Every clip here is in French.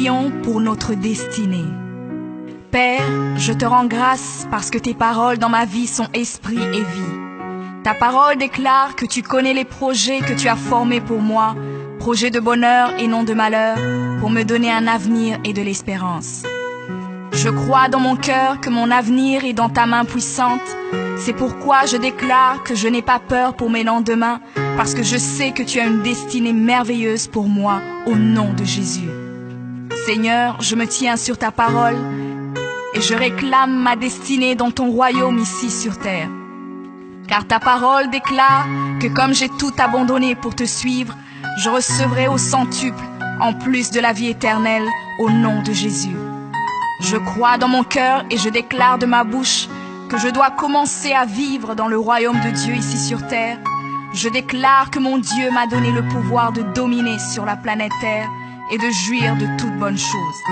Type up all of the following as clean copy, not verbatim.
prions pour notre destinée. Père, je te rends grâce parce que tes paroles dans ma vie sont esprit et vie. Ta parole déclare que tu connais les projets que tu as formés pour moi, projets de bonheur et non de malheur, pour me donner un avenir et de l'espérance. Je crois dans mon cœur que mon avenir est dans ta main puissante. C'est pourquoi je déclare que je n'ai pas peur pour mes lendemains, parce que je sais que tu as une destinée merveilleuse pour moi, au nom de Jésus. Seigneur, je me tiens sur ta parole et je réclame ma destinée dans ton royaume ici sur terre. Car ta parole déclare que comme j'ai tout abandonné pour te suivre, je recevrai au centuple, en plus de la vie éternelle, au nom de Jésus. Je crois dans mon cœur et je déclare de ma bouche que je dois commencer à vivre dans le royaume de Dieu ici sur terre. Je déclare que mon Dieu m'a donné le pouvoir de dominer sur la planète Terre et de jouir de toutes bonnes choses.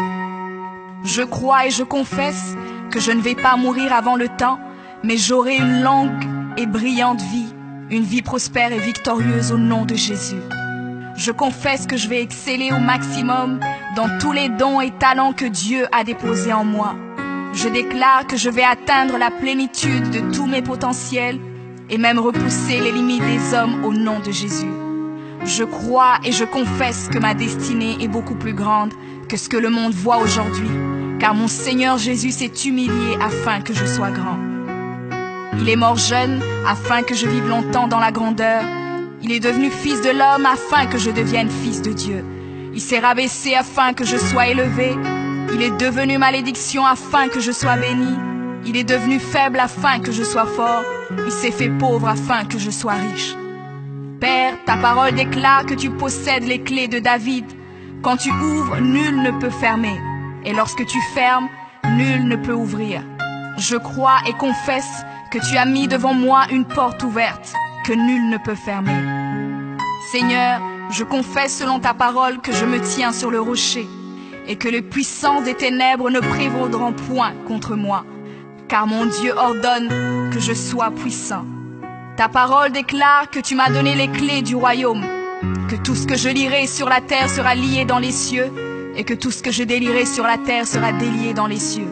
Je crois et je confesse que je ne vais pas mourir avant le temps, mais j'aurai une longue et brillante vie, une vie prospère et victorieuse au nom de Jésus. Je confesse que je vais exceller au maximum dans tous les dons et talents que Dieu a déposés en moi. Je déclare que je vais atteindre la plénitude de tous mes potentiels et même repousser les limites des hommes au nom de Jésus. Je crois et je confesse que ma destinée est beaucoup plus grande que ce que le monde voit aujourd'hui, car mon Seigneur Jésus s'est humilié afin que je sois grand. Il est mort jeune afin que je vive longtemps dans la grandeur. Il est devenu fils de l'homme afin que je devienne fils de Dieu. Il s'est rabaissé afin que je sois élevé. Il est devenu malédiction afin que je sois béni. Il est devenu faible afin que je sois fort. Il s'est fait pauvre afin que je sois riche. Père, ta parole déclare que tu possèdes les clés de David. Quand tu ouvres, nul ne peut fermer. Et lorsque tu fermes, nul ne peut ouvrir. Je crois et confesse que tu as mis devant moi une porte ouverte que nul ne peut fermer. Seigneur, je confesse selon ta parole que je me tiens sur le rocher et que les puissances des ténèbres ne prévaudront point contre moi, car mon Dieu ordonne que je sois puissant. Ta parole déclare que tu m'as donné les clés du royaume, que tout ce que je lirai sur la terre sera lié dans les cieux et que tout ce que je délierai sur la terre sera délié dans les cieux.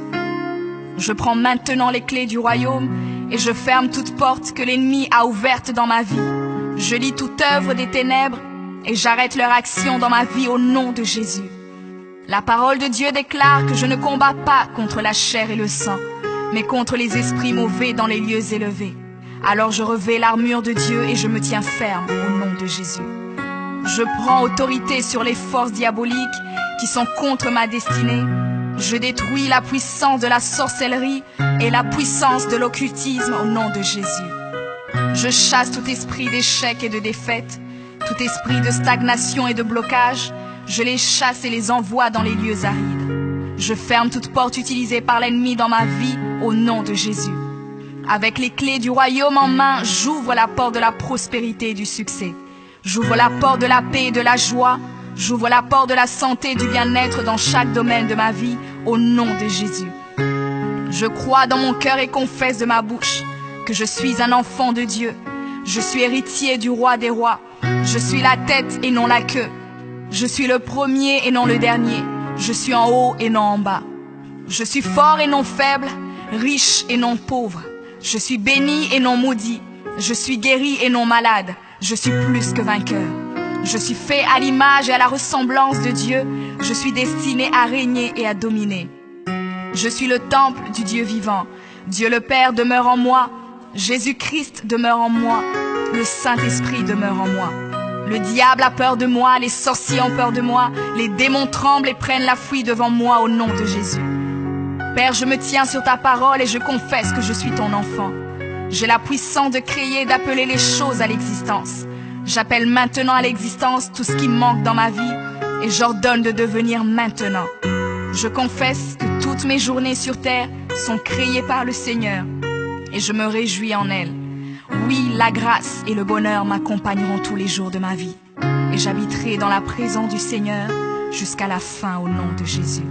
Je prends maintenant les clés du royaume et je ferme toute porte que l'ennemi a ouverte dans ma vie. Je lis toute œuvre des ténèbres et j'arrête leur action dans ma vie au nom de Jésus. La parole de Dieu déclare que je ne combats pas contre la chair et le sang, mais contre les esprits mauvais dans les lieux élevés. Alors je revêts l'armure de Dieu et je me tiens ferme au nom de Jésus. Je prends autorité sur les forces diaboliques qui sont contre ma destinée. Je détruis la puissance de la sorcellerie et la puissance de l'occultisme au nom de Jésus. Je chasse tout esprit d'échec et de défaite, tout esprit de stagnation et de blocage. Je les chasse et les envoie dans les lieux arides. Je ferme toute porte utilisée par l'ennemi dans ma vie au nom de Jésus. Avec les clés du royaume en main, j'ouvre la porte de la prospérité et du succès. J'ouvre la porte de la paix et de la joie. J'ouvre la porte de la santé et du bien-être dans chaque domaine de ma vie, au nom de Jésus. Je crois dans mon cœur et confesse de ma bouche que je suis un enfant de Dieu. Je suis héritier du roi des rois. Je suis la tête et non la queue. Je suis le premier et non le dernier. Je suis en haut et non en bas. Je suis fort et non faible, riche et non pauvre. Je suis béni et non maudit. Je suis guéri et non malade. Je suis plus que vainqueur. Je suis fait à l'image et à la ressemblance de Dieu. Je suis destiné à régner et à dominer. Je suis le temple du Dieu vivant. Dieu le Père demeure en moi. Jésus-Christ demeure en moi. Le Saint-Esprit demeure en moi. Le diable a peur de moi, les sorciers ont peur de moi, les démons tremblent et prennent la fuite devant moi au nom de Jésus. Père, je me tiens sur ta parole et je confesse que je suis ton enfant. J'ai la puissance de créer et d'appeler les choses à l'existence. J'appelle maintenant à l'existence tout ce qui manque dans ma vie et j'ordonne de devenir maintenant. Je confesse que toutes mes journées sur terre sont créées par le Seigneur et je me réjouis en elles. Oui, la grâce et le bonheur m'accompagneront tous les jours de ma vie et j'habiterai dans la présence du Seigneur jusqu'à la fin au nom de Jésus.